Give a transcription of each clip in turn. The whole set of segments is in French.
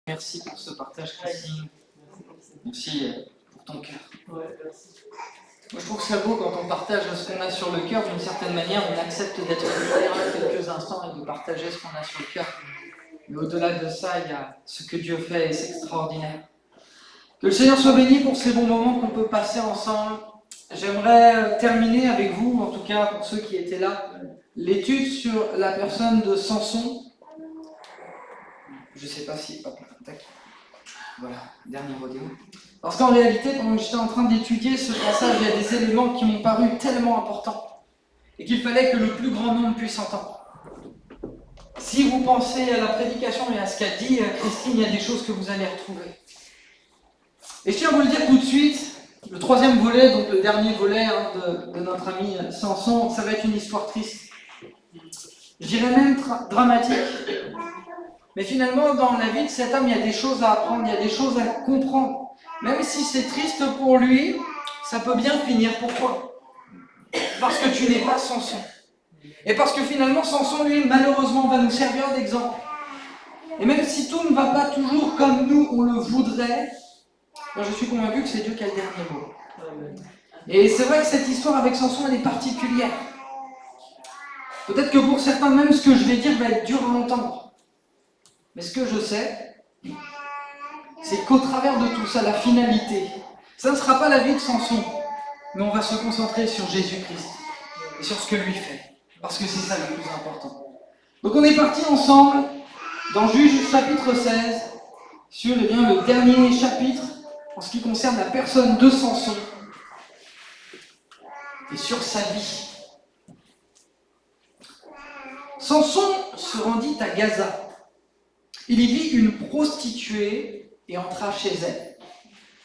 Merci pour ce partage, Christine. Merci pour ton cœur. Moi, je trouve ça beau quand on partage ce qu'on a sur le cœur. D'une certaine manière, on accepte d'être vulnérable quelques instants et de partager ce qu'on a sur le cœur. Mais au-delà de ça, il y a ce que Dieu fait et c'est extraordinaire. Que le Seigneur soit béni pour ces bons moments qu'on peut passer ensemble. J'aimerais terminer avec vous, en tout cas pour ceux qui étaient là, l'étude sur la personne de Samson. Je ne sais pas si... Hop, tac. Voilà, dernier rodéo. Parce qu'en réalité, pendant que j'étais en train d'étudier ce passage, il y a des éléments qui m'ont paru tellement importants et qu'il fallait que le plus grand nombre puisse entendre. Si vous pensez à la prédication et à ce qu'a dit Christine, il y a des choses que vous allez retrouver. Et je tiens à vous le dire tout de suite, le troisième volet, donc le dernier volet de notre ami Samson, ça va être une histoire triste. Je dirais même dramatique. Mais finalement, dans la vie de cet homme, il y a des choses à apprendre, il y a des choses à comprendre. Même si c'est triste pour lui, ça peut bien finir pour toi. Parce que tu n'es pas Samson. Et parce que finalement, Samson, lui, malheureusement, va nous servir d'exemple. Et même si tout ne va pas toujours comme nous, on le voudrait, moi, je suis convaincu que c'est Dieu qui a le dernier mot. Et c'est vrai que cette histoire avec Samson, elle est particulière. Peut-être que pour certains, même ce que je vais dire va être dur à entendre. Mais ce que je sais, c'est qu'au travers de tout ça, la finalité, ça ne sera pas la vie de Samson, mais on va se concentrer sur Jésus-Christ et sur ce que lui fait, parce que c'est ça le plus important. Donc on est parti ensemble dans Juge chapitre 16, sur le dernier chapitre en ce qui concerne la personne de Samson et sur sa vie. Samson se rendit à Gaza. Il y vit une prostituée et entra chez elle.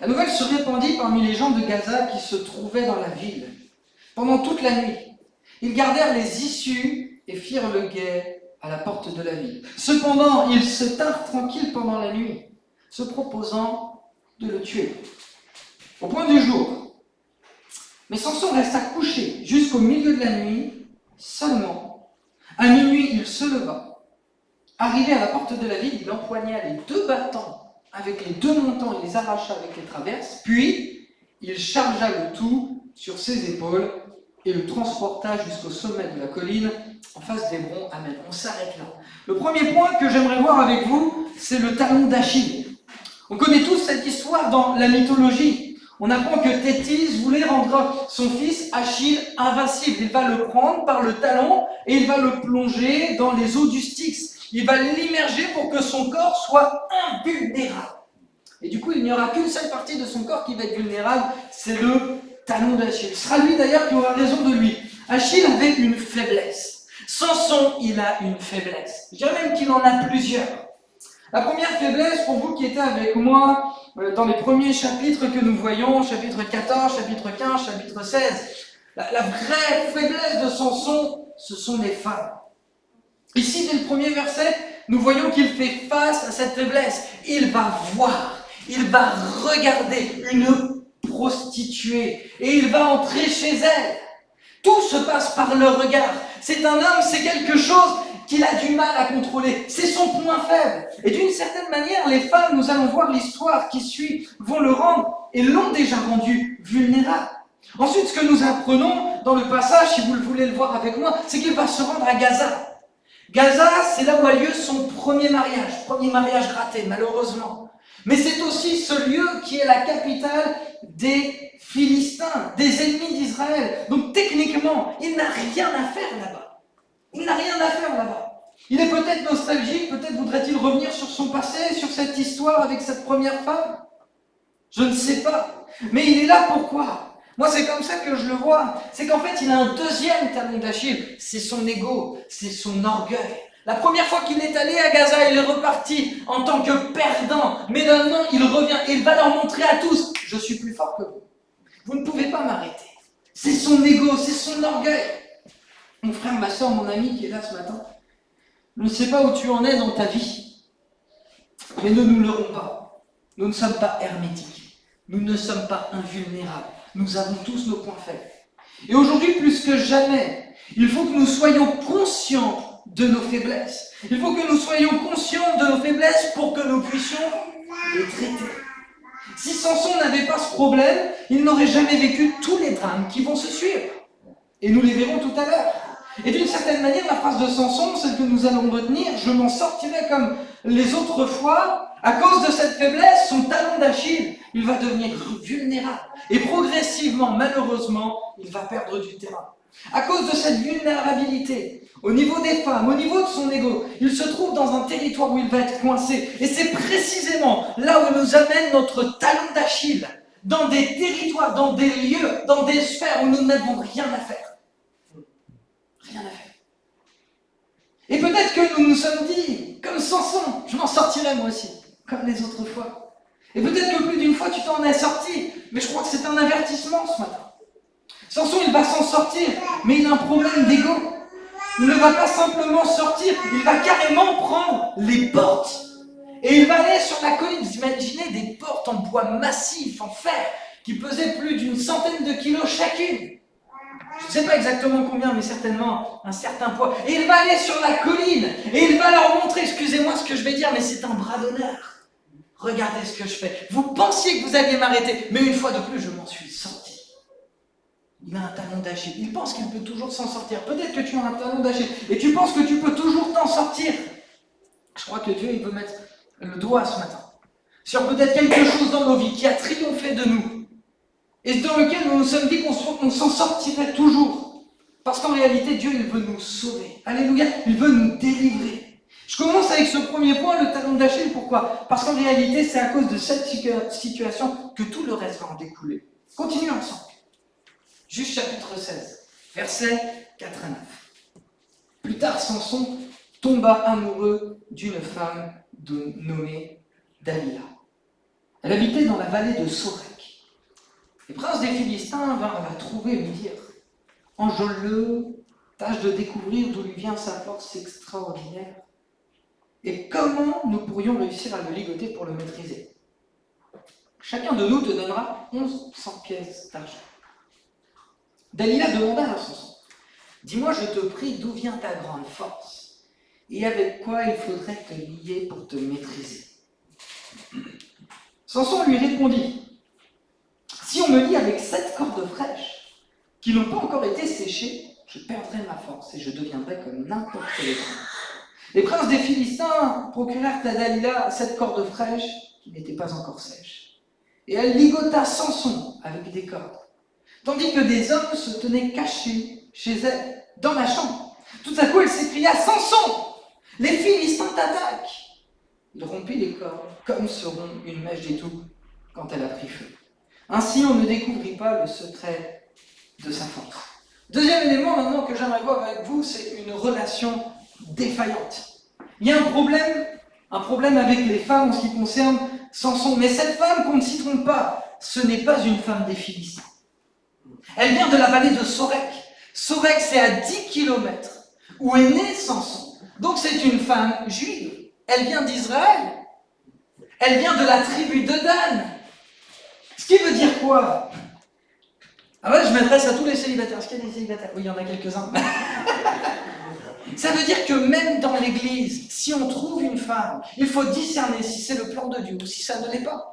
La nouvelle se répandit parmi les gens de Gaza qui se trouvaient dans la ville. Pendant toute la nuit, ils gardèrent les issues et firent le guet à la porte de la ville. Cependant, ils se tinrent tranquilles pendant la nuit, se proposant de le tuer. Au point du jour. Mais Samson resta couché jusqu'au milieu de la nuit, seulement. À minuit, il se leva. Arrivé à la porte de la ville, il empoigna les 2 battants avec les 2 montants et les arracha avec les traverses, puis il chargea le tout sur ses épaules et le transporta jusqu'au sommet de la colline en face d'Hébron. Amen. On s'arrête là. Le premier point que j'aimerais voir avec vous, c'est le talon d'Achille. On connaît tous cette histoire dans la mythologie. On apprend que Thétis voulait rendre son fils Achille invincible. Il va le prendre par le talon et il va le plonger dans les eaux du Styx. Il va l'immerger pour que son corps soit invulnérable. Et du coup, il n'y aura qu'une seule partie de son corps qui va être vulnérable, c'est le talon d'Achille. Ce sera lui d'ailleurs qui aura raison de lui. Achille avait une faiblesse. Samson, il a une faiblesse. Je dirais même qu'il en a plusieurs. La première faiblesse, pour vous qui étiez avec moi dans les premiers chapitres que nous voyons, chapitre 14, chapitre 15, chapitre 16, la vraie faiblesse de Samson, ce sont les femmes. Ici, dès le premier verset, nous voyons qu'il fait face à cette faiblesse. Il va voir, il va regarder une prostituée et il va entrer chez elle. Tout se passe par le regard. C'est un homme, c'est quelque chose qu'il a du mal à contrôler. C'est son point faible. Et d'une certaine manière, les femmes, nous allons voir l'histoire qui suit, vont le rendre et l'ont déjà rendu vulnérable. Ensuite, ce que nous apprenons dans le passage, si vous voulez le voir avec moi, c'est qu'il va se rendre à Gaza. Gaza, c'est là où a lieu son premier mariage raté, malheureusement. Mais c'est aussi ce lieu qui est la capitale des Philistins, des ennemis d'Israël. Donc techniquement, il n'a rien à faire là-bas. Il n'a rien à faire là-bas. Il est peut-être nostalgique, peut-être voudrait-il revenir sur son passé, sur cette histoire avec cette première femme. Je ne sais pas. Mais il est là pourquoi ? Moi, c'est comme ça que je le vois. C'est qu'en fait, il a un deuxième talon d'Achille. C'est son ego, c'est son orgueil. La première fois qu'il est allé à Gaza, il est reparti en tant que perdant. Mais maintenant, il revient et il va leur montrer à tous, je suis plus fort que vous. Vous ne pouvez pas m'arrêter. C'est son ego, c'est son orgueil. Mon frère, ma soeur, mon ami qui est là ce matin, je ne sais pas où tu en es dans ta vie. Mais ne nous leurrons pas. Nous ne sommes pas hermétiques. Nous ne sommes pas invulnérables. Nous avons tous nos points faibles. Et aujourd'hui, plus que jamais, il faut que nous soyons conscients de nos faiblesses. Il faut que nous soyons conscients de nos faiblesses pour que nous puissions les traiter. Si Samson n'avait pas ce problème, il n'aurait jamais vécu tous les drames qui vont se suivre. Et nous les verrons tout à l'heure. Et d'une certaine manière, la phrase de Samson, celle que nous allons retenir, je m'en sortirai comme les autres fois, à cause de cette faiblesse, son talon d'Achille, il va devenir vulnérable. Et progressivement, malheureusement, il va perdre du terrain. À cause de cette vulnérabilité, au niveau des femmes, au niveau de son ego, il se trouve dans un territoire où il va être coincé. Et c'est précisément là où nous amène notre talon d'Achille, dans des territoires, dans des lieux, dans des sphères où nous n'avons rien à faire. Rien à faire. Et peut-être que nous nous sommes dit, comme Samson, je m'en sortirai moi aussi, comme les autres fois. Et peut-être que plus d'une fois tu t'en es sorti, mais je crois que c'est un avertissement ce matin. Samson, il va s'en sortir, mais il a un problème d'ego. Il ne va pas simplement sortir, il va carrément prendre les portes. Et il va aller sur la colline. Vous imaginez des portes en bois massif, en fer, qui pesaient plus d'une centaine de kilos chacune. Je ne sais pas exactement combien, mais certainement un certain poids. Et il va aller sur la colline, et il va leur montrer, excusez-moi ce que je vais dire, mais c'est un bras d'honneur. Regardez ce que je fais. Vous pensiez que vous alliez m'arrêter, mais une fois de plus, je m'en suis sorti. Il a un talon d'Achille. Il pense qu'il peut toujours s'en sortir. Peut-être que tu as un talon d'Achille et tu penses que tu peux toujours t'en sortir. Je crois que Dieu, il veut mettre le doigt ce matin sur peut-être quelque chose dans nos vies qui a triomphé de nous et dans lequel nous nous sommes dit qu'on s'en sortirait toujours. Parce qu'en réalité, Dieu, il veut nous sauver. Alléluia, il veut nous délivrer. Je commence avec ce premier point, le talon d'Achille. Pourquoi? Parce qu'en réalité, c'est à cause de cette situation que tout le reste va en découler. Continuons ensemble. Juste chapitre 16, versets 4 à 9. Plus tard, Samson tomba amoureux d'une femme nommée Dalila. Elle habitait dans la vallée de Sorek. Les princes des Philistins vinrent la trouver et lui dire « Enjôle-le, tâche de découvrir d'où lui vient sa force extraordinaire. Et comment nous pourrions réussir à le ligoter pour le maîtriser? Chacun de nous te donnera 1100 pièces d'argent. » Dalila demanda à Samson, « Dis-moi, je te prie, d'où vient ta grande force? Et avec quoi il faudrait te lier pour te maîtriser ?» Samson lui répondit, « Si on me lie avec 7 cordes fraîches, qui n'ont pas encore été séchées, je perdrai ma force et je deviendrai comme n'importe quel autre. » Les princes des Philistins procurèrent à Dalila 7 cordes fraîches qui n'étaient pas encore sèches. Et elle ligota Samson avec des cordes. Tandis que des hommes se tenaient cachés chez elle, dans la chambre. Tout à coup, elle s'écria, « Samson, les Philistins t'attaquent !» Il rompit les cordes, comme se rompt une mèche d'étoupe quand elle a pris feu. Ainsi, on ne découvrit pas le secret de sa force. Deuxième élément maintenant que j'aimerais voir avec vous, c'est une relation défaillante. Il y a un problème avec les femmes en ce qui concerne Samson. Mais cette femme, qu'on ne s'y trompe pas, ce n'est pas une femme des Philistins. Elle vient de la vallée de Sorek. Sorek, c'est à 10 km où est né Samson. Donc c'est une femme juive. Elle vient d'Israël. Elle vient de la tribu de Dan. Ce qui veut dire quoi? Ah ouais, je m'adresse à tous les célibataires. Est-ce qu'il y a des célibataires? Oui, il y en a quelques-uns. Ça veut dire que même dans l'église, si on trouve une femme, il faut discerner si c'est le plan de Dieu ou si ça ne l'est pas.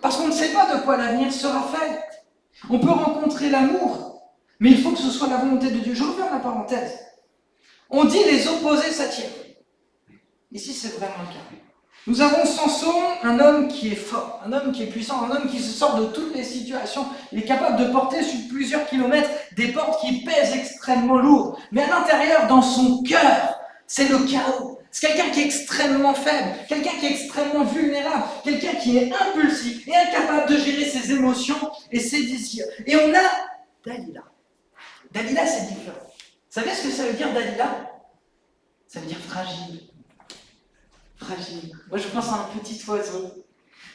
Parce qu'on ne sait pas de quoi l'avenir sera fait. On peut rencontrer l'amour, mais il faut que ce soit la volonté de Dieu. Je referme la parenthèse. On dit les opposés s'attirent. Ici, c'est vraiment le cas. Nous avons Samson, un homme qui est fort, un homme qui est puissant, un homme qui se sort de toutes les situations. Il est capable de porter sur plusieurs kilomètres des portes qui pèsent extrêmement lourd. Mais à l'intérieur, dans son cœur, c'est le chaos. C'est quelqu'un qui est extrêmement faible, quelqu'un qui est extrêmement vulnérable, quelqu'un qui est impulsif et incapable de gérer ses émotions et ses désirs. Et on a Dalila. Dalila, c'est différent. Vous savez ce que ça veut dire, Dalila? Ça veut dire fragile. Fragile. Moi, je pense à un petit oiseau.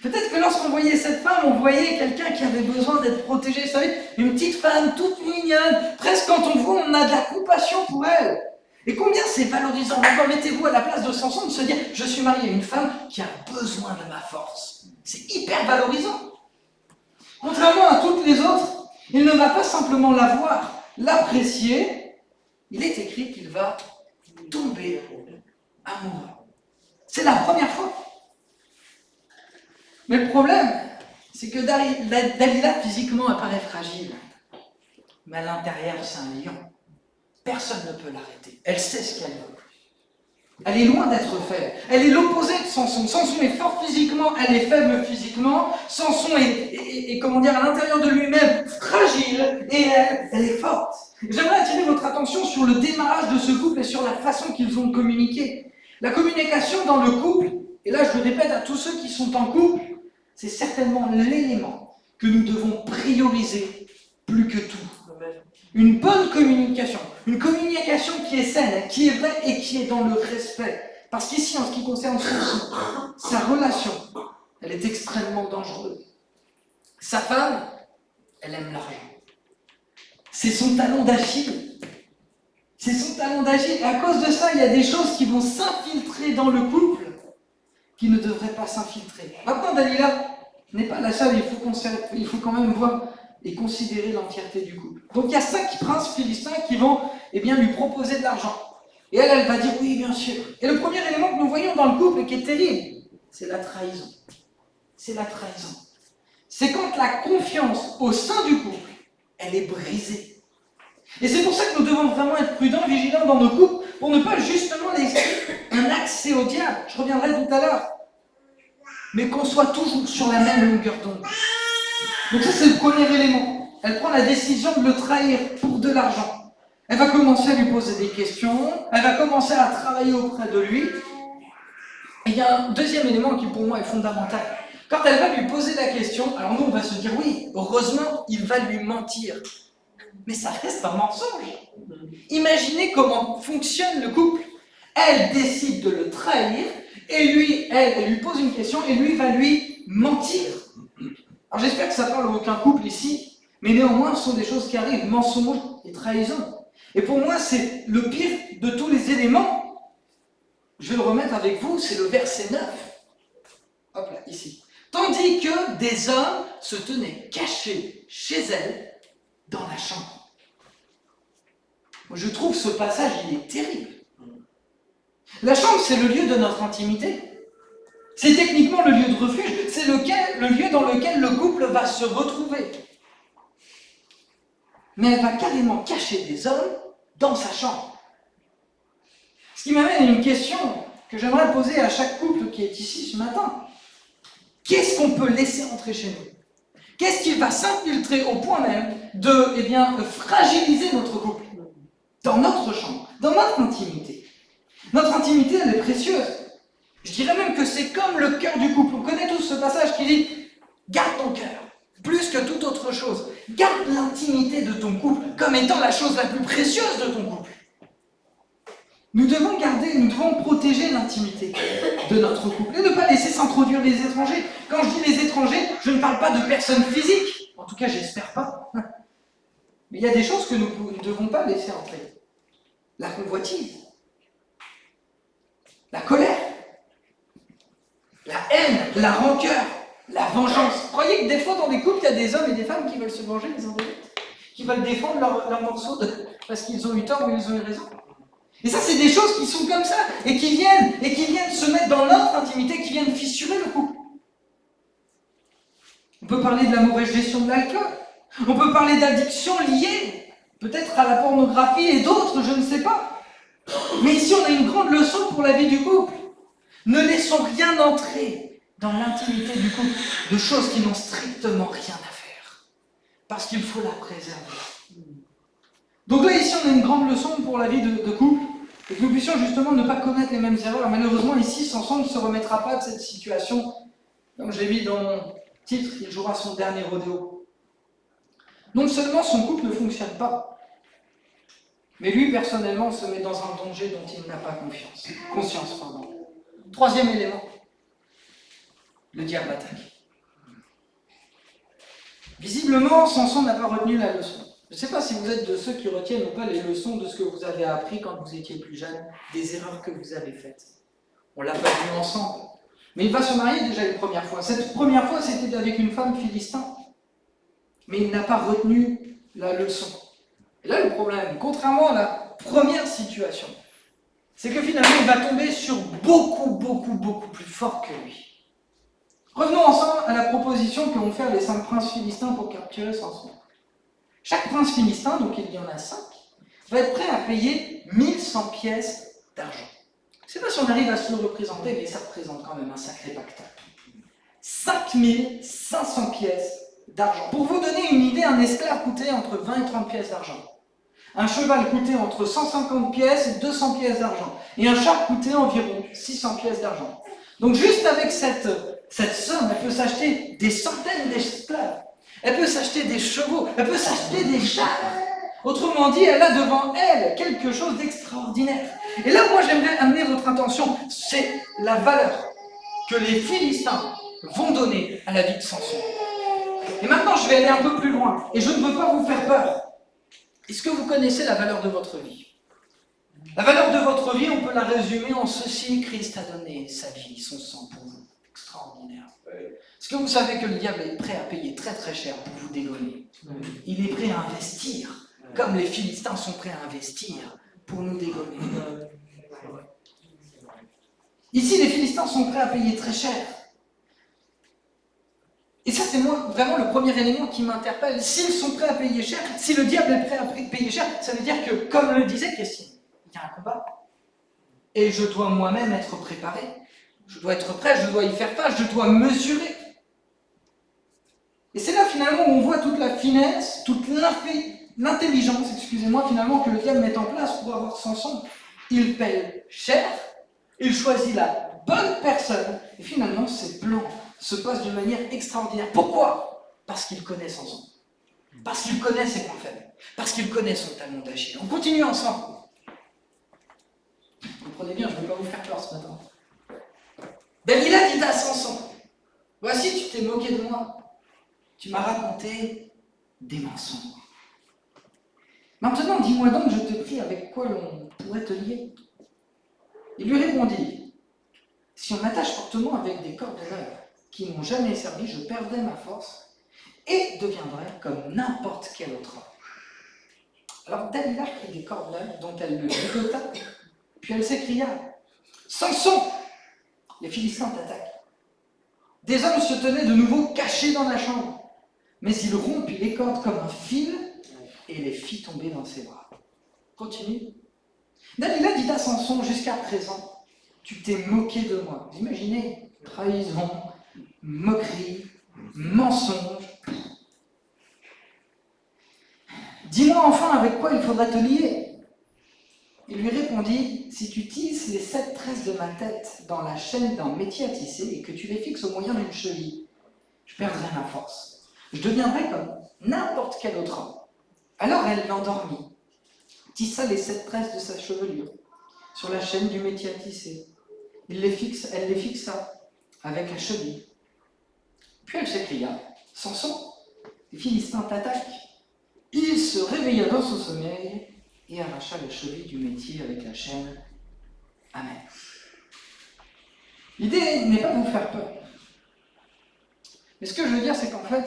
Peut-être que lorsqu'on voyait cette femme, on voyait quelqu'un qui avait besoin d'être protégé. Vous savez, une petite femme toute mignonne. Presque quand on voit, on a de la compassion pour elle. Et combien c'est valorisant. Maintenant, mettez-vous à la place de Samson de se dire, je suis marié à une femme qui a besoin de ma force. C'est hyper valorisant. Contrairement à toutes les autres, il ne va pas simplement la voir, l'apprécier. Il est écrit qu'il va tomber amoureux. C'est la première fois. Mais le problème, c'est que Dalila, physiquement, apparaît fragile. Mais à l'intérieur, c'est un lion. Personne ne peut l'arrêter. Elle sait ce qu'elle veut. Elle est loin d'être faible. Elle est l'opposé de Samson. Samson est fort physiquement, elle est faible physiquement. Samson est comment dire, à l'intérieur de lui-même, fragile, et elle est forte. J'aimerais attirer votre attention sur le démarrage de ce couple et sur la façon qu'ils ont communiqué. La communication dans le couple, et là je le répète à tous ceux qui sont en couple, c'est certainement l'élément que nous devons prioriser plus que tout. Une bonne communication, une communication qui est saine, qui est vraie et qui est dans le respect. Parce qu'ici, en ce qui concerne sa relation, elle est extrêmement dangereuse. Sa femme, elle aime l'argent. C'est son talon d'Achille. C'est son talon d'Achille. Et à cause de ça, il y a des choses qui vont s'infiltrer dans le couple qui ne devraient pas s'infiltrer. Maintenant, Dalila n'est pas la seule. Il faut quand même voir et considérer l'entièreté du couple. Donc il y a 5 princes philistins qui vont lui proposer de l'argent. Et elle va dire oui, bien sûr. Et le premier élément que nous voyons dans le couple et qui est terrible, c'est la trahison. C'est la trahison. C'est quand la confiance au sein du couple, elle est brisée. Et c'est pour ça que nous devons vraiment être prudents, vigilants dans nos couples, pour ne pas justement laisser un accès au diable. Je reviendrai tout à l'heure. Mais qu'on soit toujours sur la même longueur d'onde. Donc ça, c'est le premier élément. Elle prend la décision de le trahir pour de l'argent. Elle va commencer à lui poser des questions, elle va commencer à travailler auprès de lui. Et il y a un deuxième élément qui pour moi est fondamental. Quand elle va lui poser la question, alors nous on va se dire oui, heureusement, il va lui mentir. Mais ça reste un mensonge. Imaginez comment fonctionne le couple. Elle décide de le trahir, et lui, elle lui pose une question, et lui va lui mentir. Alors j'espère que ça parle à aucun couple ici, mais néanmoins ce sont des choses qui arrivent, mensonge et trahison. Et pour moi c'est le pire de tous les éléments. Je vais le remettre avec vous, c'est le verset 9. Hop là, ici. Tandis que des hommes se tenaient cachés chez elle dans la chambre. Moi, je trouve ce passage, il est terrible. La chambre, c'est le lieu de notre intimité. C'est techniquement le lieu de refuge, c'est le lieu dans lequel le couple va se retrouver. Mais elle va carrément cacher des hommes dans sa chambre. Ce qui m'amène à une question que j'aimerais poser à chaque couple qui est ici ce matin. Qu'est-ce qu'on peut laisser entrer chez nous? Qu'est-ce qui va s'infiltrer au point même de fragiliser notre couple? Dans notre chambre, dans notre intimité. Notre intimité, elle est précieuse. Je dirais même que c'est comme le cœur du couple. On connaît tous ce passage qui dit « Garde ton cœur, plus que toute autre chose. Garde l'intimité de ton couple comme étant la chose la plus précieuse de ton couple. » Nous devons garder, nous devons protéger l'intimité de notre couple et ne pas laisser s'introduire les étrangers. Quand je dis les étrangers, je ne parle pas de personnes physiques. En tout cas, j'espère pas. Mais il y a des choses que nous ne devons pas laisser entrer. La convoitise, la colère, la haine, la rancœur, la vengeance. Vous croyez que des fois dans des couples, il y a des hommes et des femmes qui veulent se venger les uns des autres, qui veulent défendre leur morceau parce qu'ils ont eu tort ou ils ont eu raison? Et ça, c'est des choses qui sont comme ça et qui viennent se mettre dans notre intimité, qui viennent fissurer le couple. On peut parler de la mauvaise gestion de l'alcool. On peut parler d'addictions liées peut-être à la pornographie et d'autres, je ne sais pas. Mais ici, on a une grande leçon pour la vie du couple. Ne laissons rien entrer dans l'intimité du couple de choses qui n'ont strictement rien à faire. Parce qu'il faut la préserver. Donc là, ici, on a une grande leçon pour la vie de couple. Et que nous puissions justement ne pas commettre les mêmes erreurs. Malheureusement, ici, Samson ne se remettra pas de cette situation. Comme je l'ai mis dans mon titre, il jouera son dernier rodéo. Non seulement son couple ne fonctionne pas, mais lui, personnellement, se met dans un danger dont il n'a pas conscience. Troisième élément, le diable attaque. Visiblement, Samson n'a pas retenu la leçon. Je ne sais pas si vous êtes de ceux qui retiennent ou pas les leçons de ce que vous avez appris quand vous étiez plus jeune, des erreurs que vous avez faites. On ne l'a pas vu ensemble. Mais il va se marier déjà une première fois. Cette première fois, c'était avec une femme philistin. Mais il n'a pas retenu la leçon. Et là, le problème, contrairement à la première situation, c'est que finalement, il va tomber sur beaucoup plus fort que lui. Revenons ensemble à la proposition que vont faire les 5 princes philistins pour capturer Samson. Chaque prince philistin, donc il y en a 5, va être prêt à payer 1100 pièces d'argent. Je ne sais pas si on arrive à se le représenter, mais ça représente quand même un sacré pactole. 5500 pièces d'argent. Pour vous donner une idée, un esclave coûtait entre 20 et 30 pièces d'argent. Un cheval coûtait entre 150 pièces et 200 pièces d'argent. Et un char coûtait environ 600 pièces d'argent. Donc juste avec cette somme, elle peut s'acheter des centaines d'esclaves. Elle peut s'acheter des chevaux. Elle peut s'acheter des chars. Autrement dit, elle a devant elle quelque chose d'extraordinaire. Et là, moi, j'aimerais amener votre attention. C'est la valeur que les Philistins vont donner à la vie de Samson. Et maintenant, je vais aller un peu plus loin. Et je ne veux pas vous faire peur. Est-ce que vous connaissez la valeur de votre vie? La valeur de votre vie, on peut la résumer en ceci: Christ a donné sa vie, son sang pour vous. Extraordinaire. Est-ce que vous savez que le diable est prêt à payer très cher pour vous dégommer? Il est prêt à investir, comme les Philistins sont prêts à investir pour nous dégommer. Ici, les Philistins sont prêts à payer très cher. Et ça, c'est moi vraiment le premier élément qui m'interpelle. S'ils sont prêts à payer cher, si le diable est prêt à payer cher, ça veut dire que, comme le disait Christine, il y a un combat. Et je dois moi-même être préparé. Je dois être prêt, je dois y faire face, je dois mesurer. Et c'est là finalement où on voit toute la finesse, toute l'intelligence, finalement, que le diable met en place pour avoir Samson. Il paye cher, il choisit la bonne personne, et finalement ses plans se passent d'une manière extraordinaire. Pourquoi? Parce qu'il connaît Samson. Parce qu'il connaît ses points faibles. Parce qu'il connaît son talon d'Achille. On continue ensemble. Vous comprenez bien, je ne vais pas vous faire peur ce matin. Dalila dit à Samson: voici, tu t'es moqué de moi. Tu m'as raconté des mensonges. Maintenant, dis-moi donc, je te prie, avec quoi l'on pourrait te lier? Il lui répondit: si on m'attache fortement avec des cordes neuves qui n'ont jamais servi, je perdrai ma force et deviendrai comme n'importe quel autre homme. Alors Dalila prit des cordes neuves dont elle le ligota, puis elle s'écria: Samson, les Philistins t'attaquent. Des hommes se tenaient de nouveau cachés dans la chambre, mais il rompit les cordes comme un fil et les fit tomber dans ses bras. Continue. Dalila dit à Samson: jusqu'à présent, tu t'es moqué de moi. Vous imaginez? Trahison, moquerie, mensonge. Dis-moi enfin avec quoi il faudra te lier. Il lui répondit: si tu tisses les 7 tresses de ma tête dans la chaîne d'un métier à tisser et que tu les fixes au moyen d'une cheville, je perdrai ma force. Je deviendrai comme n'importe quel autre homme. Alors elle l'endormit, tissa les 7 tresses de sa chevelure sur la chaîne du métier à tisser. Elle les fixa avec la cheville. Puis elle s'écria: Samson, les Philistins t'attaquent. Il se réveilla dans son sommeil et arracha la cheville du métier avec la chaîne. Amen. L'idée n'est pas de vous faire peur. Mais ce que je veux dire, c'est qu'en fait,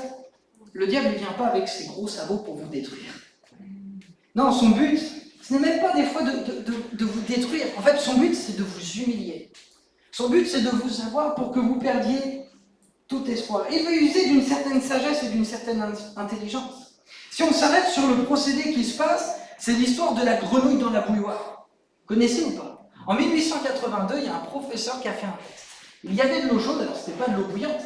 le diable ne vient pas avec ses gros sabots pour vous détruire. Non, son but, ce n'est même pas des fois de vous détruire. En fait, son but, c'est de vous humilier. Son but, c'est de vous avoir pour que vous perdiez tout espoir. Il veut user d'une certaine sagesse et d'une certaine intelligence. Si on s'arrête sur le procédé qui se passe, c'est l'histoire de la grenouille dans la bouilloire. Connaissez ou pas? En 1882, il y a un professeur qui a fait un test. Il y avait de l'eau chaude, alors ce n'était pas de l'eau bouillante.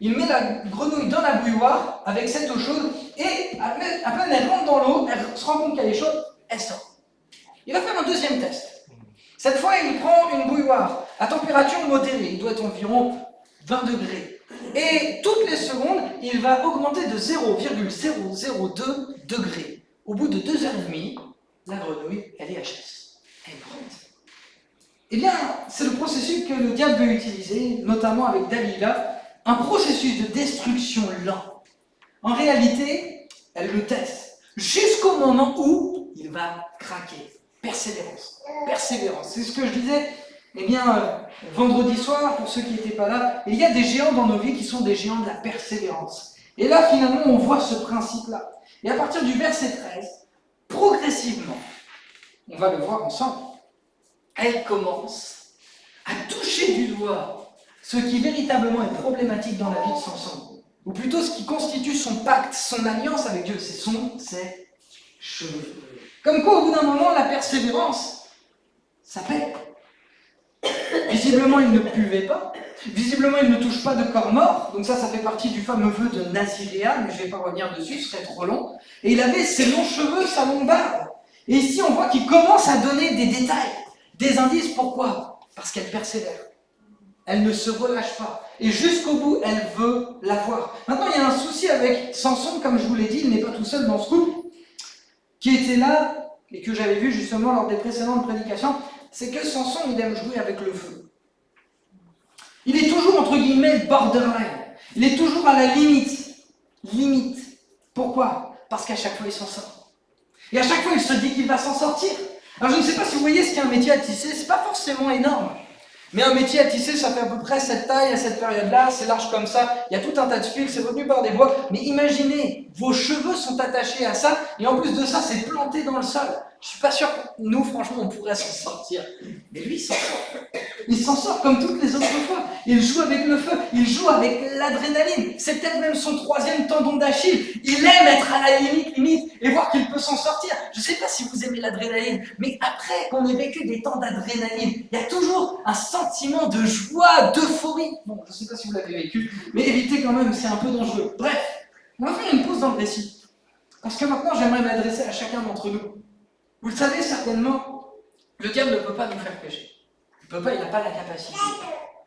Il met la grenouille dans la bouilloire avec cette eau chaude et à peine elle rentre dans l'eau, elle se rend compte qu'elle est chaude, elle sort. Il va faire un deuxième test. Cette fois, il prend une bouilloire à température modérée, il doit être environ 20 degrés. Et toutes les secondes, il va augmenter de 0,002 degrés. Au bout de 2h30, la grenouille, elle est HS. Elle est morte. Eh bien, c'est le processus que le diable veut utiliser, notamment avec Dalila, un processus de destruction lent. En réalité, elle le teste, jusqu'au moment où il va craquer. Persévérance. Persévérance. C'est ce que je disais, eh bien, vendredi soir, pour ceux qui n'étaient pas là, il y a des géants dans nos vies qui sont des géants de la persévérance. Et là, finalement, on voit ce principe-là. Et à partir du verset 13, progressivement, on va le voir ensemble, elle commence à toucher du doigt ce qui véritablement est problématique dans la vie de Samson, ou plutôt ce qui constitue son pacte, son alliance avec Dieu, ses cheveux. Comme quoi, au bout d'un moment, la persévérance, ça paie. Visiblement, il ne buvait pas. Visiblement, il ne touche pas de corps mort. Donc ça fait partie du fameux vœu de Naziréa, mais je ne vais pas revenir dessus, ce serait trop long. Et il avait ses longs cheveux, sa longue barbe. Et ici, on voit qu'il commence à donner des détails, des indices. Pourquoi? Parce qu'elle persévère. Elle ne se relâche pas. Et jusqu'au bout, elle veut l'avoir. Maintenant, il y a un souci avec Samson, comme je vous l'ai dit, il n'est pas tout seul dans ce couple, qui était là, et que j'avais vu justement lors des précédentes prédications, c'est que Samson, il aime jouer avec le feu. Il est toujours, entre guillemets, borderline. Il est toujours à la limite. Limite. Pourquoi? Parce qu'à chaque fois, il s'en sort. Et à chaque fois, il se dit qu'il va s'en sortir. Alors, je ne sais pas si vous voyez ce qu'est un métier à tisser, c'est pas forcément énorme. Mais un métier à tisser, ça fait à peu près cette taille à cette période-là, c'est large comme ça, il y a tout un tas de fils, c'est retenu par des bois. Mais imaginez, vos cheveux sont attachés à ça, et en plus de ça, c'est planté dans le sol. Je suis pas sûr que nous, franchement, on pourrait s'en sortir. Mais lui, il s'en sort. Il s'en sort comme toutes les autres fois. Il joue avec le feu, il joue avec l'adrénaline. C'est peut-être même son 3e tendon d'Achille. Il aime être à la limite, et voir qu'il peut s'en sortir. Je sais pas si vous aimez l'adrénaline, mais après qu'on ait vécu des temps d'adrénaline, il y a toujours un sentiment de joie, d'euphorie. Bon, je sais pas si vous l'avez vécu, mais évitez quand même, c'est un peu dangereux. Bref, on va faire une pause dans le récit. Parce que maintenant, j'aimerais m'adresser à chacun d'entre nous. Vous le savez certainement, le diable ne peut pas nous faire pécher. Il peut pas, il n'a pas la capacité.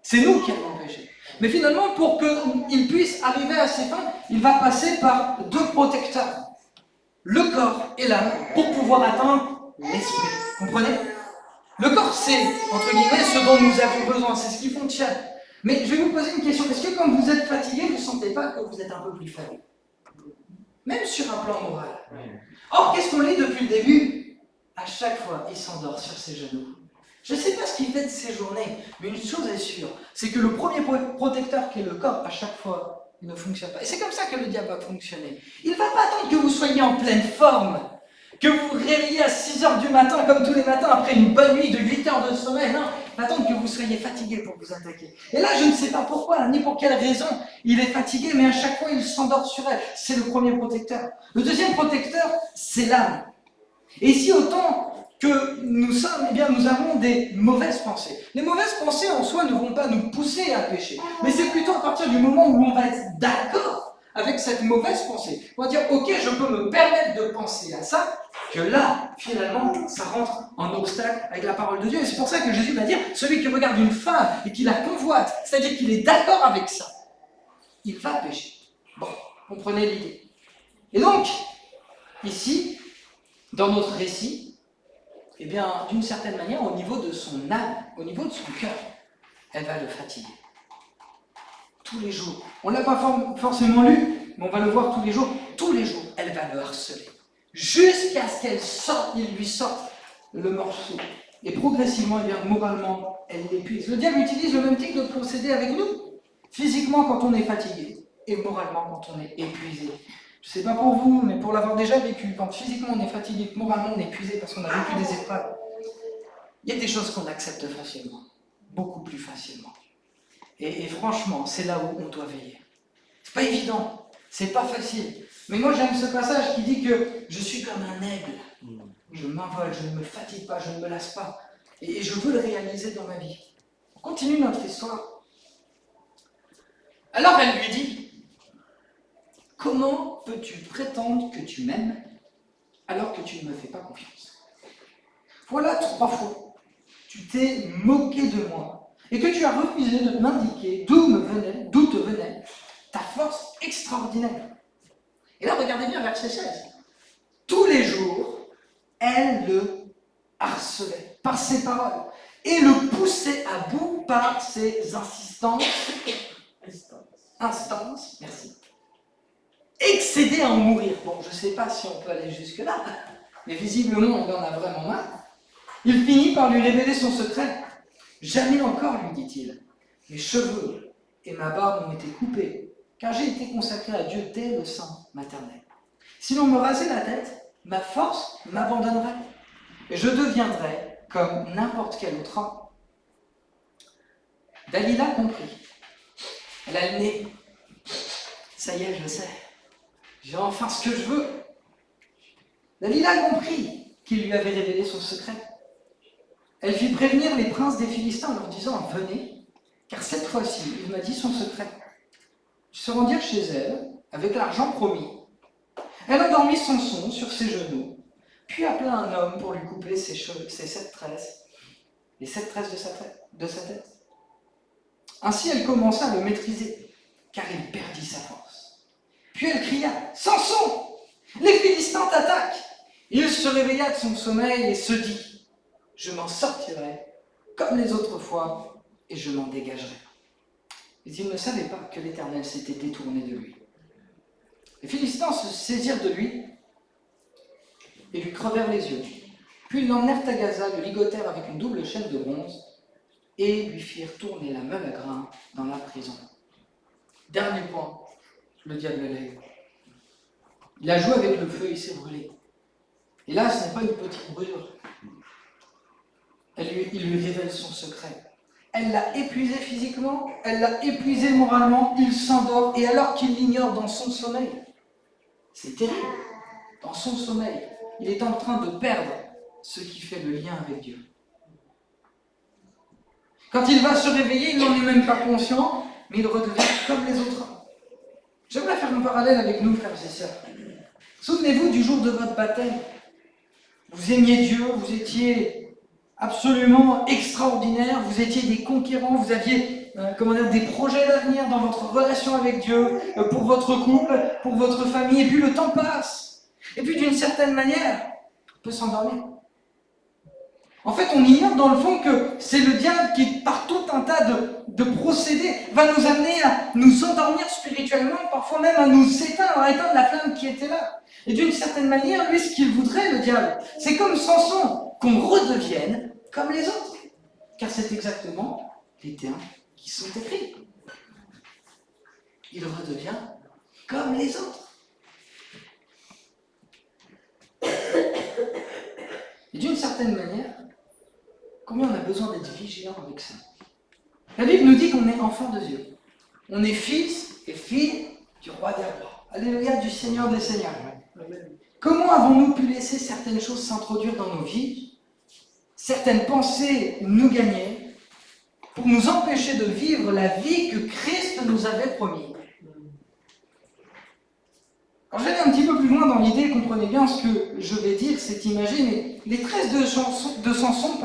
C'est nous qui allons pécher. Mais finalement, pour qu'il puisse arriver à ses fins, il va passer par 2 protecteurs. Le corps et l'âme, pour pouvoir atteindre l'esprit. Comprenez? Le corps, c'est, entre guillemets, ce dont nous avons besoin, c'est ce qui fonctionne. Mais je vais vous poser une question. Est-ce que quand vous êtes fatigué, vous ne sentez pas que vous êtes un peu plus faible? Même sur un plan moral. Or, qu'est-ce qu'on lit depuis le début? À chaque fois, il s'endort sur ses genoux. Je ne sais pas ce qu'il fait de ses journées, mais une chose est sûre, c'est que le premier protecteur qui est le corps, à chaque fois, il ne fonctionne pas. Et c'est comme ça que le diable va fonctionner. Il ne va pas attendre que vous soyez en pleine forme, que vous vous réveillez à 6h du matin, comme tous les matins, après une bonne nuit de 8 heures de sommeil. Non, il va attendre que vous soyez fatigué pour vous attaquer. Et là, je ne sais pas pourquoi, ni pour quelle raison, il est fatigué, mais à chaque fois, il s'endort sur elle. C'est le premier protecteur. Le deuxième protecteur, c'est l'âme. Et si autant que nous sommes, eh bien, nous avons des mauvaises pensées. Les mauvaises pensées en soi ne vont pas nous pousser à pécher, mais c'est plutôt à partir du moment où on va être d'accord avec cette mauvaise pensée. On va dire, ok, je peux me permettre de penser à ça, que là, finalement, ça rentre en obstacle avec la parole de Dieu. Et c'est pour ça que Jésus va dire, celui qui regarde une femme et qui la convoite, c'est-à-dire qu'il est d'accord avec ça, il va pécher. Bon, comprenez l'idée. Et donc, ici, dans notre récit, eh bien, d'une certaine manière, au niveau de son âme, au niveau de son cœur, elle va le fatiguer. Tous les jours. On ne l'a pas forcément lu, mais on va le voir tous les jours. Tous les jours, elle va le harceler. Jusqu'à ce qu'elle sorte, il lui sorte le morceau. Et progressivement, eh bien, moralement, elle l'épuise. Le diable utilise le même type de procédé avec nous. Physiquement, quand on est fatigué, et moralement, quand on est épuisé. Je ne sais pas pour vous, mais pour l'avoir déjà vécu, quand physiquement on est fatigué, que moralement on est épuisé parce qu'on a vécu des épreuves, il y a des choses qu'on accepte facilement, beaucoup plus facilement. Et franchement, c'est là où on doit veiller. C'est pas évident, c'est pas facile. Mais moi j'aime ce passage qui dit que je suis comme un aigle. Je m'envole, je ne me fatigue pas, je ne me lasse pas. Et je veux le réaliser dans ma vie. On continue notre histoire. Alors elle lui dit, comment peux-tu prétendre que tu m'aimes alors que tu ne me fais pas confiance? Voilà 3 fois. Tu t'es moqué de moi et que tu as refusé de m'indiquer d'où te venait ta force extraordinaire. Et là, regardez bien verset 16. Tous les jours, elle le harcelait par ses paroles et le poussait à bout par ses instances, merci. Excédé à en mourir. Bon, je ne sais pas si on peut aller jusque-là, mais visiblement, il en a vraiment marre. Il finit par lui révéler son secret. Jamais encore, lui dit-il, mes cheveux et ma barbe ont été coupés, car j'ai été consacré à Dieu dès le sein maternel. Si l'on me rasait la tête, ma force m'abandonnerait, et je deviendrais comme n'importe quel autre homme. Dalila comprit. Elle a le nez. Ça y est, je sais. J'ai enfin ce que je veux. Dalila comprit qu'il lui avait révélé son secret. Elle fit prévenir les princes des Philistins en leur disant « Venez, car cette fois-ci, il m'a dit son secret. » Ils se rendirent chez elle avec l'argent promis. Elle endormit Samson sur ses genoux, puis appela un homme pour lui couper ses 7 tresses, les 7 tresses de sa tête. Ainsi, elle commença à le maîtriser, car il perdit sa force. Puis elle cria « Samson, les Philistins t'attaquent !» Il se réveilla de son sommeil et se dit « Je m'en sortirai comme les autres fois et je m'en dégagerai. » Mais il ne savait pas que l'Éternel s'était détourné de lui. Les Philistins se saisirent de lui et lui crevèrent les yeux. Puis ils l'emmenèrent à Gaza, le ligotèrent avec une double chaîne de bronze et lui firent tourner la meule à grains dans la prison. Dernier point, le diable lève. Il a joué avec le feu et s'est brûlé. Et là, ce n'est pas une petite brûlure. Il lui révèle son secret. Elle l'a épuisé physiquement, elle l'a épuisé moralement, il s'endort, et alors qu'il l'ignore dans son sommeil, c'est terrible, dans son sommeil, il est en train de perdre ce qui fait le lien avec Dieu. Quand il va se réveiller, il n'en est même pas conscient, mais il redevient comme les autres. J'aimerais faire un parallèle avec nous, frères et sœurs. Souvenez-vous du jour de votre baptême. Vous aimiez Dieu, vous étiez absolument extraordinaire, vous étiez des conquérants, vous aviez des projets d'avenir dans votre relation avec Dieu, pour votre couple, pour votre famille, et puis le temps passe. Et puis d'une certaine manière, on peut s'endormir. En fait, on ignore dans le fond que c'est le diable qui, par tout un tas de procédés, va nous amener à nous endormir spirituellement, parfois même à nous éteindre, à éteindre la flamme qui était là. Et d'une certaine manière, lui, ce qu'il voudrait, le diable, c'est comme Samson, qu'on redevienne comme les autres. Car c'est exactement les termes qui sont écrits. Il redevient comme les autres. Et d'une certaine manière, combien on a besoin d'être vigilant avec ça? La Bible nous dit qu'on est enfant de Dieu. On est fils et filles du roi des rois. Alléluia, du Seigneur des seigneurs. Comment avons-nous pu laisser certaines choses s'introduire dans nos vies, certaines pensées nous gagner, pour nous empêcher de vivre la vie que Christ nous avait promis? Alors je vais aller un petit peu plus loin dans l'idée, comprenez bien ce que je vais dire, c'est imaginer. Les tresses de Samson,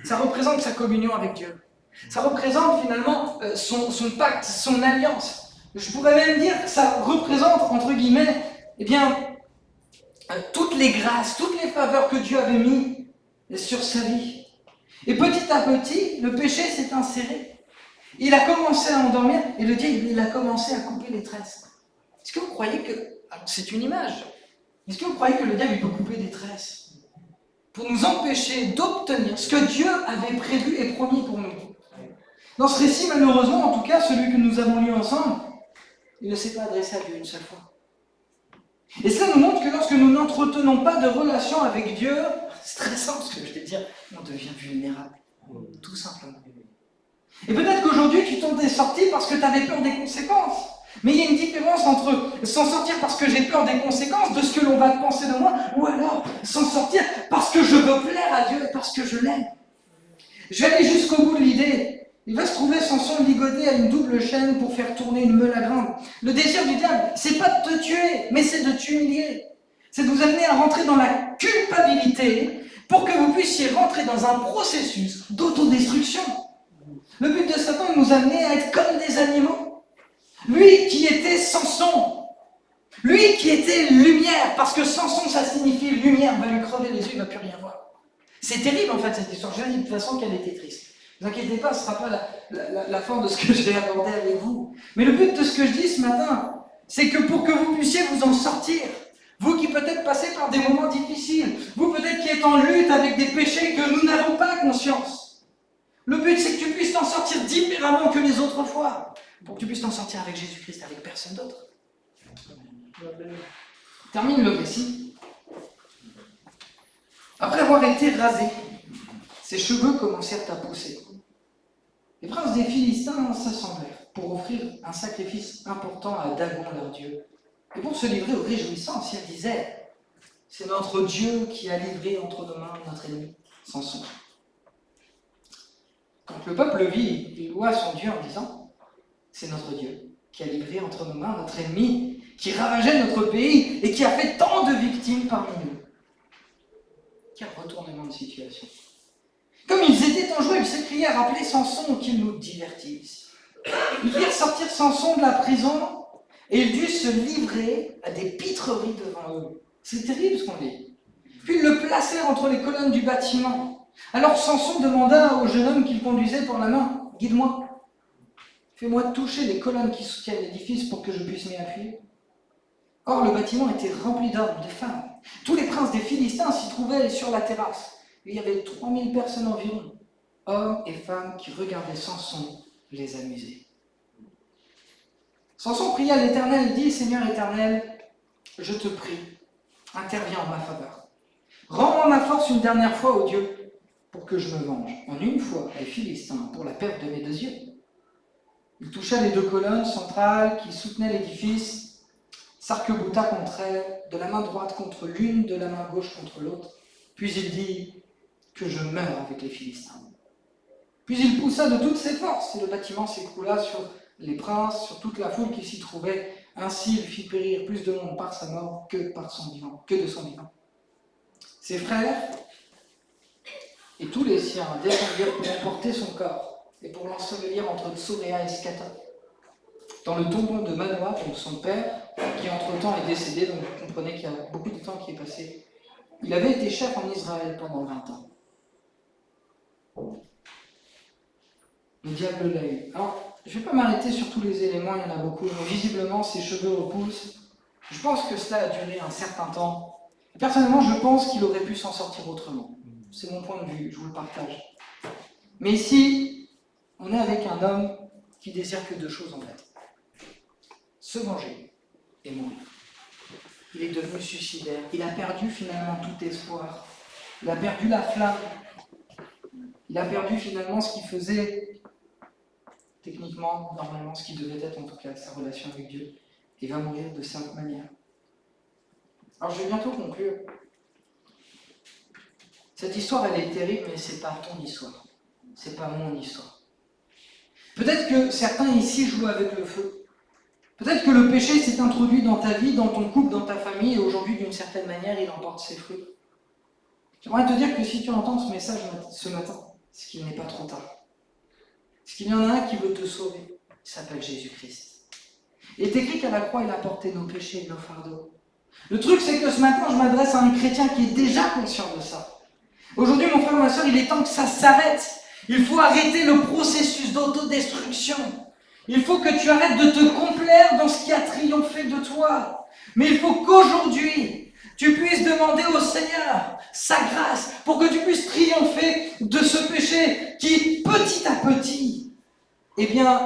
ça représente sa communion avec Dieu. Ça représente finalement son pacte, son alliance. Je pourrais même dire que ça représente, entre guillemets, toutes les grâces, toutes les faveurs que Dieu avait mis sur sa vie. Et petit à petit, le péché s'est inséré. Il a commencé à endormir et le diable, il a commencé à couper les tresses. Est-ce que vous croyez que... Alors, c'est une image. Est-ce que vous croyez que le diable il peut couper des tresses pour nous empêcher d'obtenir ce que Dieu avait prévu et promis pour nous? Dans ce récit, malheureusement, en tout cas, celui que nous avons lu ensemble, il ne s'est pas adressé à Dieu une seule fois. Et cela nous montre que lorsque nous n'entretenons pas de relation avec Dieu, c'est très simple ce que je vais dire, on devient vulnérable. Tout simplement. Et peut-être qu'aujourd'hui, tu t'en es sorti parce que tu avais peur des conséquences. Mais il y a une différence entre s'en sortir parce que j'ai peur des conséquences, de ce que l'on va penser de moi, ou alors s'en sortir parce que je veux plaire à Dieu et parce que je l'aime. Je vais aller jusqu'au bout de l'idée. Il va se trouver Samson ligoté à une double chaîne pour faire tourner une meule à grains. Le désir du diable, c'est pas de te tuer, mais c'est de t'humilier. C'est de vous amener à rentrer dans la culpabilité pour que vous puissiez rentrer dans un processus d'autodestruction. Le but de Satan est de nous amener à être comme des animaux. Lui qui était Samson, lui qui était lumière, parce que Samson ça signifie lumière, va lui crever les yeux, il ne va plus rien voir. C'est terrible en fait cette histoire, je dis de toute façon qu'elle était triste. Ne vous inquiétez pas, ce ne sera pas la fin de ce que je vais aborder avec vous. Mais le but de ce que je dis ce matin, c'est que pour que vous puissiez vous en sortir, vous qui peut-être passez par des moments difficiles, vous peut-être qui êtes en lutte avec des péchés que nous n'avons pas conscience, le but c'est que tu puisses t'en sortir différemment que les autres fois, pour que tu puisses t'en sortir avec Jésus-Christ, avec personne d'autre. Termine le récit. Après avoir été rasé, Ses cheveux commencèrent à pousser. Les princes des Philistins s'assemblèrent pour offrir un sacrifice important à Dagon, leur dieu. Et pour se livrer aux réjouissances, ils disaient, c'est notre Dieu qui a livré entre nos mains notre ennemi, Samson. Quand le peuple vit, il loua son Dieu en disant, c'est notre Dieu qui a livré entre nos mains notre ennemi, qui ravageait notre pays et qui a fait tant de victimes parmi nous. Quel retournement de situation. Comme ils étaient en joie, ils s'écrièrent à appeler Samson qu'il nous divertisse. Ils firent sortir Samson de la prison et il dut se livrer à des pitreries devant eux. C'est terrible ce qu'on dit. Puis ils le placèrent entre les colonnes du bâtiment. Alors Samson demanda au jeune homme qu'il conduisait par la main, « Guide-moi, fais-moi toucher les colonnes qui soutiennent l'édifice pour que je puisse m'y appuyer. » Or, le bâtiment était rempli d'hommes, de femmes. Tous les princes des Philistins s'y trouvaient sur la terrasse. Il y avait 3000 personnes environ, hommes et femmes qui regardaient Samson les amuser. Samson pria l'Éternel et dit, « Seigneur Éternel, je te prie, interviens en ma faveur. Rends-moi ma force une dernière fois, ô Dieu, pour que je me venge en une fois les Philistins pour la perte de mes deux yeux. » Il toucha les deux colonnes centrales qui soutenaient l'édifice, s'arc-bouta contre elles, de la main droite contre l'une, de la main gauche contre l'autre. Puis il dit que je meure avec les Philistins. Puis il poussa de toutes ses forces, et le bâtiment s'écroula sur les princes, sur toute la foule qui s'y trouvait. Ainsi il fit périr plus de monde par sa mort que de son vivant. Ses frères et tous les siens descendirent pour emporter son corps et pour l'ensevelir entre Tsoréa et Scata, dans le tombeau de Manoah, donc son père, qui entre-temps est décédé, donc vous comprenez qu'il y a beaucoup de temps qui est passé. Il avait été chef en Israël pendant 20 ans. Le diable l'a eu. Alors, je ne vais pas m'arrêter sur tous les éléments, il y en a beaucoup, mais visiblement ses cheveux repoussent. Je pense que cela a duré un certain temps. Et personnellement, je pense qu'il aurait pu s'en sortir autrement. C'est mon point de vue, je vous le partage. Mais ici, on est avec un homme qui désire que deux choses en fait. Se venger et mourir. Il est devenu suicidaire. Il a perdu finalement tout espoir. Il a perdu la flamme. Il a perdu finalement ce qui faisait, techniquement, normalement, ce qui devait être en tout cas sa relation avec Dieu. Et va mourir de cette manière. Alors je vais bientôt conclure. Cette histoire, elle est terrible, mais c'est pas ton histoire. C'est pas mon histoire. Peut-être que certains ici jouent avec le feu. Peut-être que le péché s'est introduit dans ta vie, dans ton couple, dans ta famille, et aujourd'hui, d'une certaine manière, il emporte ses fruits. J'aimerais te dire que si tu entends ce message ce matin, c'est qu'il n'est pas trop tard. Parce qu'il y en a un qui veut te sauver. Il s'appelle Jésus-Christ. Il est écrit qu'à la croix, il a porté nos péchés et nos fardeaux. Le truc, c'est que ce matin, je m'adresse à un chrétien qui est déjà conscient de ça. Aujourd'hui, mon frère, ma soeur, il est temps que ça s'arrête. Il faut arrêter le processus d'autodestruction. Il faut que tu arrêtes de te complaire dans ce qui a triomphé de toi. Mais il faut qu'aujourd'hui, tu puisses demander au Seigneur sa grâce pour que tu puisses triompher de ce péché qui, petit à petit,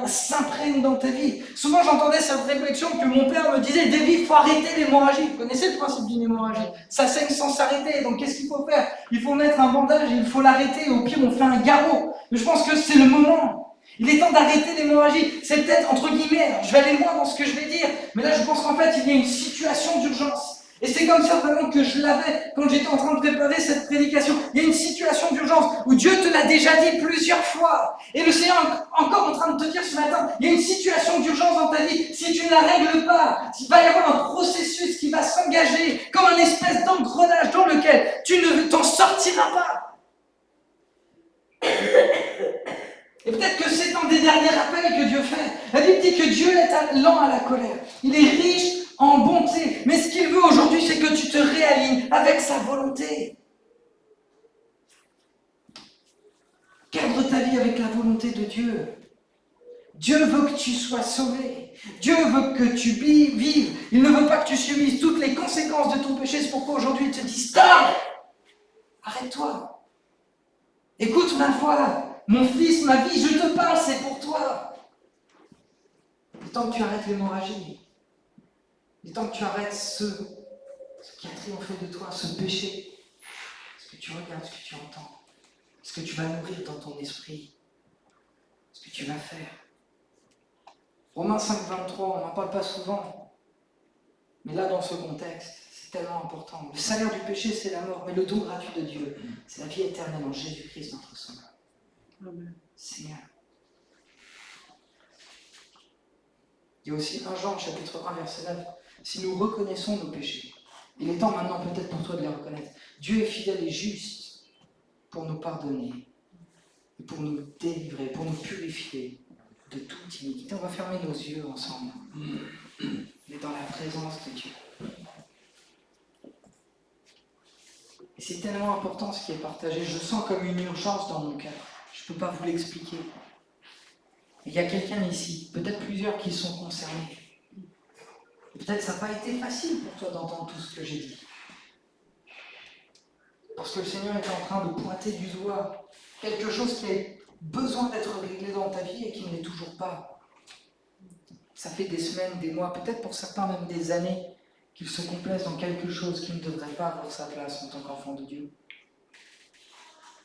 s'imprègne dans ta vie. Souvent, j'entendais cette réflexion que mon père me disait, Davy, il faut arrêter l'hémorragie. Vous connaissez le principe d'une hémorragie? Ça saigne sans s'arrêter. Donc, qu'est-ce qu'il faut faire? Il faut mettre un bandage, il faut l'arrêter. Au pire, on fait un garrot. Mais je pense que c'est le moment. Il est temps d'arrêter l'hémorragie. C'est peut-être, entre guillemets, je vais aller loin dans ce que je vais dire, mais là, je pense qu'en fait, il y a une situation d'urgence. Et c'est comme ça vraiment que je l'avais quand j'étais en train de préparer cette prédication. Il y a une situation d'urgence où Dieu te l'a déjà dit plusieurs fois. Et le Seigneur est encore en train de te dire ce matin, il y a une situation d'urgence dans ta vie. Si tu ne la règles pas, il va y avoir un processus qui va s'engager comme un espèce d'engrenage dans lequel tu ne t'en sortiras pas. Et peut-être que c'est un des derniers rappels que Dieu fait. La Bible dit que Dieu est lent à la colère. Il est riche en bonté. Mais ce qu'il veut aujourd'hui, c'est que tu te réalignes avec sa volonté. Cadre ta vie avec la volonté de Dieu. Dieu veut que tu sois sauvé. Dieu veut que tu vives. Il ne veut pas que tu subisses toutes les conséquences de ton péché. C'est pourquoi aujourd'hui il te dit stop! Arrête-toi. Écoute ma voix. Mon fils, ma vie, je te parle, c'est pour toi. Il est temps que tu arrêtes l'hémorragie. Il est temps que tu arrêtes ce qui a triomphé de toi, ce péché. Ce que tu regardes, ce que tu entends. ce que tu vas nourrir dans ton esprit, ce que tu vas faire. Romains 5, 23, on n'en parle pas souvent, mais là, dans ce contexte, c'est tellement important. Le salaire du péché, c'est la mort, mais le don gratuit de Dieu, c'est la vie éternelle en Jésus-Christ, notre Sauveur. Amen. Seigneur. Il y a aussi 1 Jean, chapitre 1, verset 9. Si nous reconnaissons nos péchés, il est temps maintenant peut-être pour toi de les reconnaître. Dieu est fidèle et juste pour nous pardonner, et pour nous délivrer, pour nous purifier de toute iniquité. On va fermer nos yeux ensemble. On est dans la présence de Dieu. Et c'est tellement important ce qui est partagé. Je sens comme une urgence dans mon cœur. Je ne peux pas vous l'expliquer. Il y a quelqu'un ici, peut-être plusieurs qui sont concernés. Peut-être ça n'a pas été facile pour toi d'entendre tout ce que j'ai dit. Parce que le Seigneur est en train de pointer du doigt quelque chose qui a besoin d'être réglé dans ta vie et qui ne l'est toujours pas. Ça fait des semaines, des mois, peut-être pour certains même des années, qu'ils se complaisent dans quelque chose qui ne devrait pas avoir sa place en tant qu'enfant de Dieu.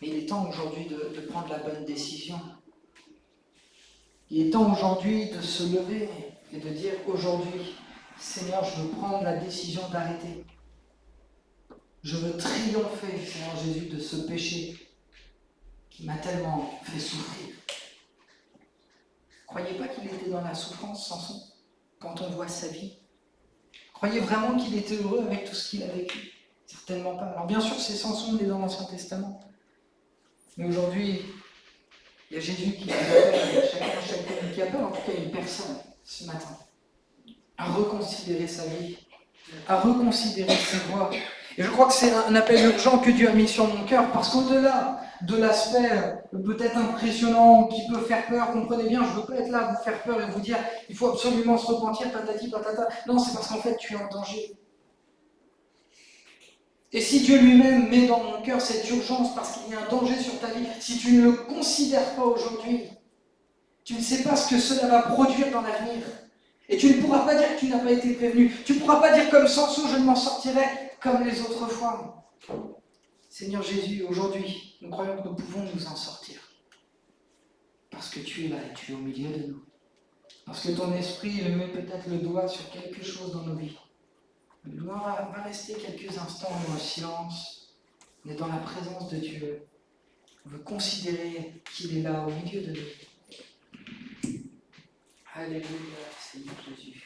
Mais il est temps aujourd'hui de prendre la bonne décision. Il est temps aujourd'hui de se lever et de dire aujourd'hui, Seigneur, je veux prendre la décision d'arrêter. Je veux triompher, Seigneur Jésus, de ce péché qui m'a tellement fait souffrir. Croyez pas qu'il était dans la souffrance, Samson, quand on voit sa vie. Croyez vraiment qu'il était heureux avec tout ce qu'il a vécu? Certainement pas. Alors bien sûr, c'est Samson, il est dans l'Ancien Testament. Mais aujourd'hui, il y a Jésus qui appelle, chacun qui appelle en tout cas une personne ce matin à reconsidérer sa vie, à reconsidérer ses voies. Et je crois que c'est un appel urgent que Dieu a mis sur mon cœur, parce qu'au-delà de l'aspect peut-être impressionnant, qui peut faire peur, comprenez bien, je ne veux pas être là à vous faire peur et vous dire il faut absolument se repentir, patati patata. Non, c'est parce qu'en fait tu es en danger. Et si Dieu lui-même met dans mon cœur cette urgence parce qu'il y a un danger sur ta vie, si tu ne le considères pas aujourd'hui, tu ne sais pas ce que cela va produire dans l'avenir. Et tu ne pourras pas dire que tu n'as pas été prévenu. Tu ne pourras pas dire comme Samson, je ne m'en sortirai comme les autres fois. Seigneur Jésus, aujourd'hui, nous croyons que nous pouvons nous en sortir. Parce que tu es là et tu es au milieu de nous. Parce que ton esprit, il met peut-être le doigt sur quelque chose dans nos vies. On va rester quelques instants dans le silence. On est dans la présence de Dieu. On veut considérer qu'il est là au milieu de nous. Alléluia, Seigneur Jésus.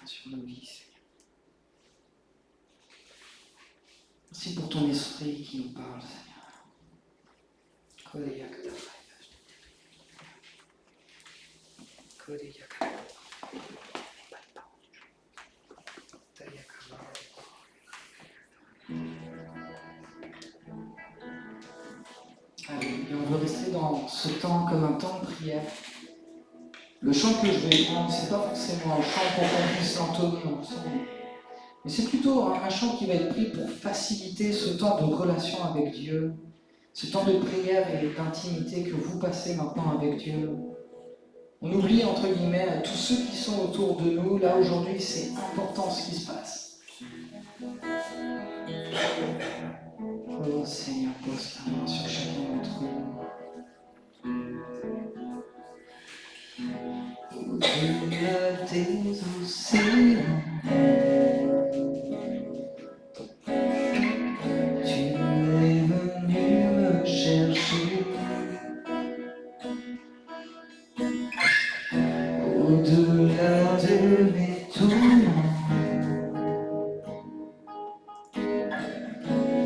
Sur nos vies, Seigneur. Merci pour ton esprit qui nous parle, Seigneur. Et on veut rester dans ce temps comme un temps de prière. Le chant que je vais prendre, c'est pas forcément un chant pour qu'on puisse l'entonner ensemble, mais c'est plutôt un chant qui va être pris pour faciliter ce temps de relation avec Dieu, ce temps de prière et d'intimité que vous passez maintenant avec Dieu. On oublie, entre guillemets, tous ceux qui sont autour de nous. Là, aujourd'hui, c'est important ce qui se passe. Oh Seigneur, pose la main sur chacun d'entre nous. Au-delà des océans, tu es venu me chercher. Au-delà de mes tourments,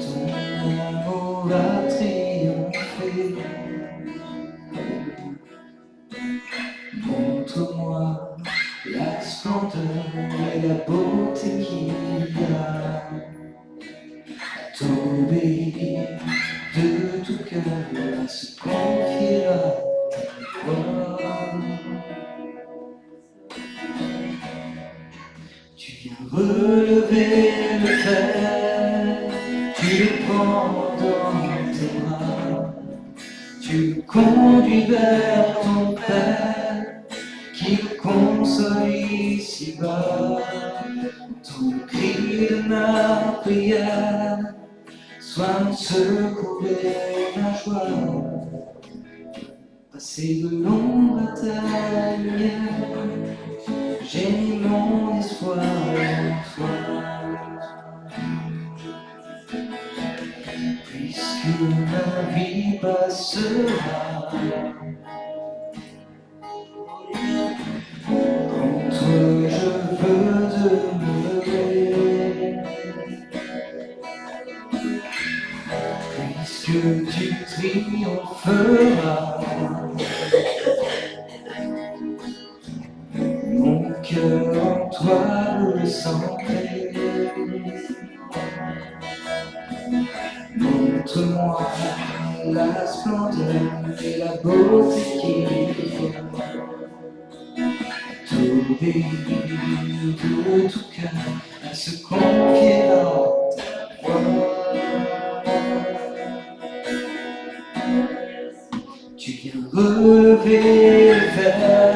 ton amour a triomphé. Montre-moi la splendeur et la beauté qu'il y a à t'obéir de tout cœur, à se confier à toi. Tu viens relever le fer, tu le prends dans tes bras, tu le conduis vers de ma prière, sois mon secours et ma joie. Passer de l'ombre à ta lumière, j'ai mis mon espoir en toi. Puisque ma vie passera, en toi je veux demeurer. Puisque tu triompheras, mon cœur en toi veut s'ancrer. Montre-moi la splendeur et la beauté qui t'obéir de tout cœur, à se confier dans ta voix. Tu viens relever le ver,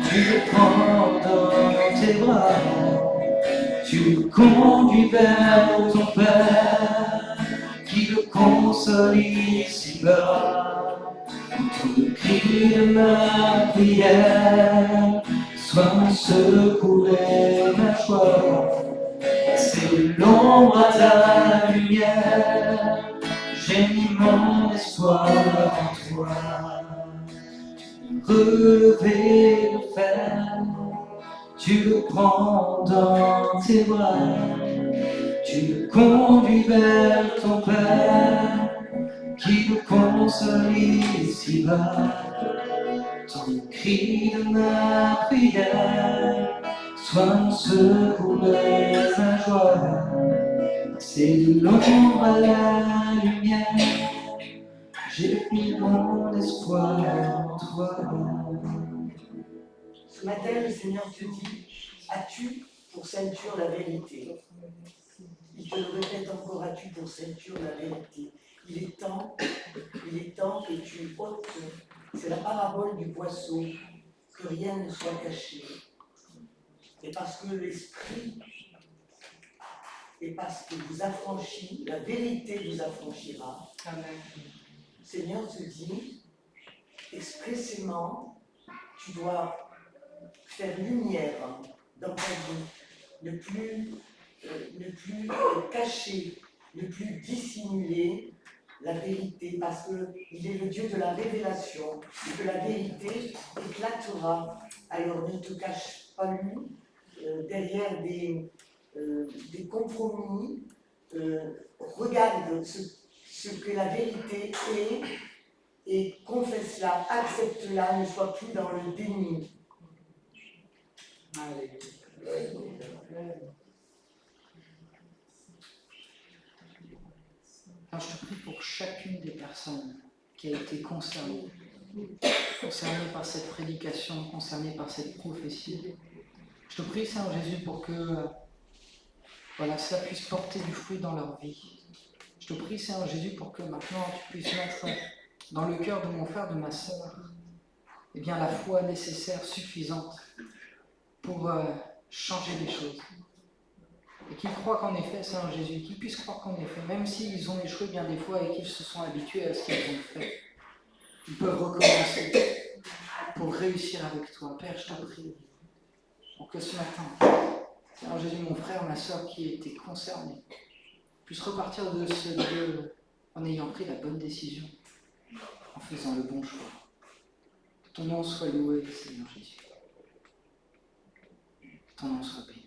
tu le prends dans tes bras, tu le conduis vers ton Père, qui le console ici-bas. Entre le cri de ma prière, sois mon secours et ma joie. C'est de l'ombre à ta lumière, j'ai mis mon espoir en toi. Relever le fer, tu le prends dans tes bras, tu le conduis vers ton Père, qui le console ici-bas. Dans le cri de ma prière, sois mon secours et ma joie. C'est de l'ombre à la lumière, j'ai mis mon espoir en toi. Ce matin, le Seigneur te dit, as-tu pour ceinture la vérité? Il te le répète encore, as-tu pour ceinture la vérité? Il est temps que tu ôtes. C'est la parabole du poisson, que rien ne soit caché. Et parce que l'Esprit, et parce que vous affranchit, la vérité vous affranchira. Amen. Le Seigneur te dit, expressément, tu dois faire lumière dans ta vie, ne plus cacher, ne plus dissimuler la vérité, parce qu'il est le Dieu de la révélation, et que la vérité éclatera. Alors ne te cache pas lui derrière des compromis, regarde ce que la vérité est et confesse-la, accepte-la, ne sois plus dans le déni. Alors, je te prie pour chacune des personnes qui a été concernée par cette prédication, concernée par cette prophétie. Je te prie, Seigneur Jésus, pour que cela puisse porter du fruit dans leur vie. Je te prie, Seigneur Jésus, pour que maintenant tu puisses mettre dans le cœur de mon frère, de ma sœur, la foi nécessaire, suffisante pour changer les choses. Et qu'ils croient qu'en effet, Seigneur Jésus, qu'ils puissent croire qu'en effet, même s'ils ont échoué bien des fois et qu'ils se sont habitués à ce qu'ils ont fait, ils peuvent recommencer pour réussir avec toi. Père, je t'en prie, pour que ce matin, Seigneur Jésus, mon frère, ma sœur qui était concernée, puisse repartir de ce lieu en ayant pris la bonne décision, en faisant le bon choix. Que ton nom soit loué, Seigneur Jésus. Que ton nom soit béni.